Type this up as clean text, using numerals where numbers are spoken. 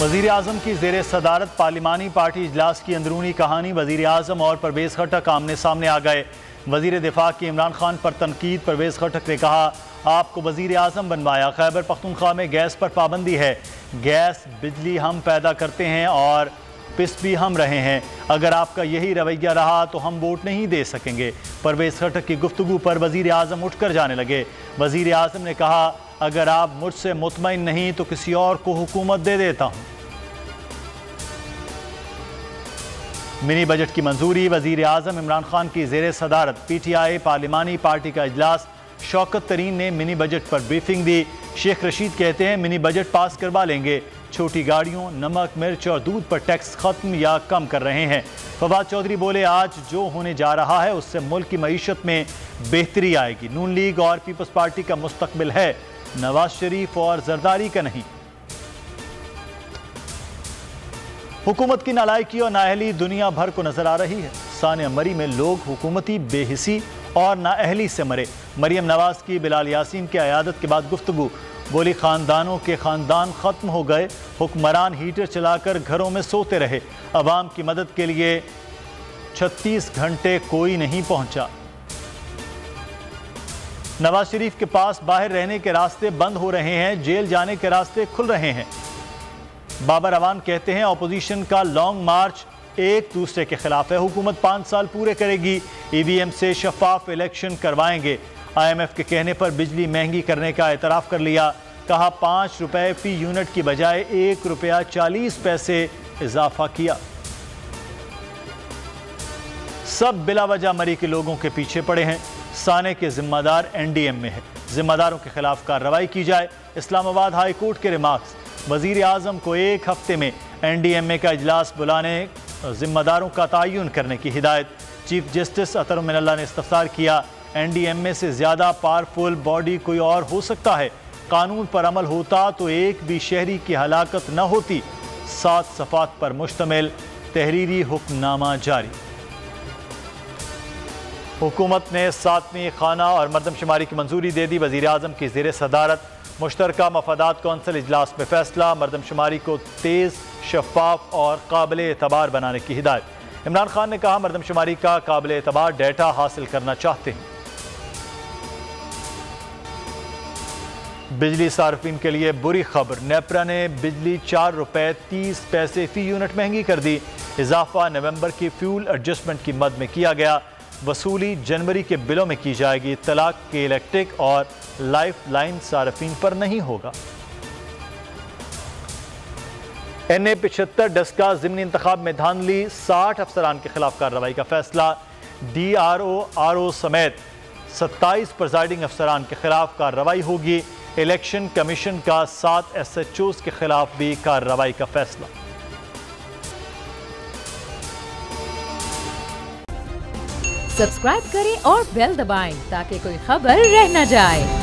वज़ीर आज़म की ज़ेर सदारत पार्लिमानी पार्टी इजलास की अंदरूनी कहानी। वज़ीर आज़म और परवेज़ खट्टक आमने सामने आ गए। वज़ीर दिफा की इमरान खान पर तनकीद। परवेज़ खट्टक ने कहा, आपको वज़ीर आज़म बनवाया, खैबर पख्तूनख्वा में गैस पर पाबंदी है। गैस बिजली हम पैदा करते हैं और पिस भी हम रहे हैं। अगर आपका यही रवैया रहा तो हम वोट नहीं दे सकेंगे। परवेज़ खट्टक की गुफ्तगू पर वज़ीर आज़म उठकर जाने लगे। वज़ीर आज़म ने कहा, अगर आप मुझसे मुतमईन नहीं तो किसी और को हुकूमत दे देता हूँ। मिनी बजट की मंजूरी। वज़ीर आज़म इमरान खान की ज़ेर सदारत PTI पार्लिमानी पार्टी का इजलास। शौकत तरीन ने मिनी बजट पर ब्रीफिंग दी। शेख रशीद कहते हैं, मिनी बजट पास करवा लेंगे। छोटी गाड़ियों, नमक, मिर्च और दूध पर टैक्स खत्म या कम कर रहे हैं। फवाद चौधरी बोले, आज जो होने जा रहा है उससे मुल्क की मईशत में बेहतरी आएगी। नून लीग और पीपल्स पार्टी का मुस्तकबिल है, नवाज शरीफ और जरदारी का नहीं। हुकूमत की नालायकी और नाअहली दुनिया भर को नजर आ रही है। सानिया मरी में लोग हुकूमती बेहिसी और नाअहली से मरे। मरियम नवाज की बिलाल यासीन की अयादत के बाद गुफ्तगू। बोली, खानदानों के खानदान खत्म हो गए। हुक्मरान हीटर चलाकर घरों में सोते रहे। अवाम की मदद के लिए 36 घंटे कोई नहीं पहुंचा। नवाज शरीफ के पास बाहर रहने के रास्ते बंद हो रहे हैं, जेल जाने के रास्ते खुल रहे हैं। बाबर अवान कहते हैं, अपोजिशन का लॉन्ग मार्च एक दूसरे के खिलाफ है। हुकूमत 5 साल पूरे करेगी, EVM से शफाफ इलेक्शन करवाएंगे। IMF के कहने पर बिजली महंगी करने का एतराफ़ कर लिया। कहा, 5 रुपए फी यूनिट की बजाय 1 रुपया 40 पैसे इजाफा किया। सब बिला वजह मरी के लोगों के पीछे पड़े हैं। साने के जिम्मेदार NDM में है, जिम्मेदारों के खिलाफ कार्रवाई की जाए। इस्लामाबाद हाई कोर्ट के रिमार्क्स। वज़ीर आज़म को 1 हफ्ते में NDMA का इजलास बुलाने, जिम्मेदारों का तयन करने की हिदायत। चीफ जस्टिस अतर मिनल्ला ने इस्तफसार किया, NDMA से ज़्यादा पावरफुल बॉडी कोई और हो सकता है। कानून पर अमल होता तो एक भी शहरी की हलाकत न होती। 7 सफ़ात पर मुश्तमिल तहरीरी हुक्मनामा जारी। हुकूमत ने 7वीं खाना और मरदमशुमारी की मंजूरी दे दी। वज़ीर आज़म की ज़ेर सदारत मुश्तरका मफादात कौंसिल इजलास में फैसला। मरदमशुमारी को तेज़, शफाफ और काबिल एतबार बनाने की हिदायत। इमरान खान ने कहा, मरदमशुमारी का काबिल एतबार डेटा हासिल करना चाहते हैं। बिजली सार्फिन के लिए बुरी खबर। नेपरा ने बिजली 4 रुपए 30 पैसे फी यूनिट महंगी कर दी। इजाफा नवंबर की फ्यूल एडजस्टमेंट की मद में किया गया। वसूली जनवरी के बिलों में की जाएगी। तलाक के इलेक्ट्रिक और लाइफ लाइन सार्फिन पर नहीं होगा। NA 75 डस्का ज़िमनी इंतखाब में धांधली। 60 अफसरान के खिलाफ कार्रवाई का फैसला। DRO RO समेत 27 प्रिजाइडिंग अफसरान के खिलाफ कार्रवाई होगी। इलेक्शन कमीशन का 7 SHOs के खिलाफ भी कार्रवाई का फैसला। सब्सक्राइब करें और बेल दबाएं ताकि कोई खबर रह न जाए।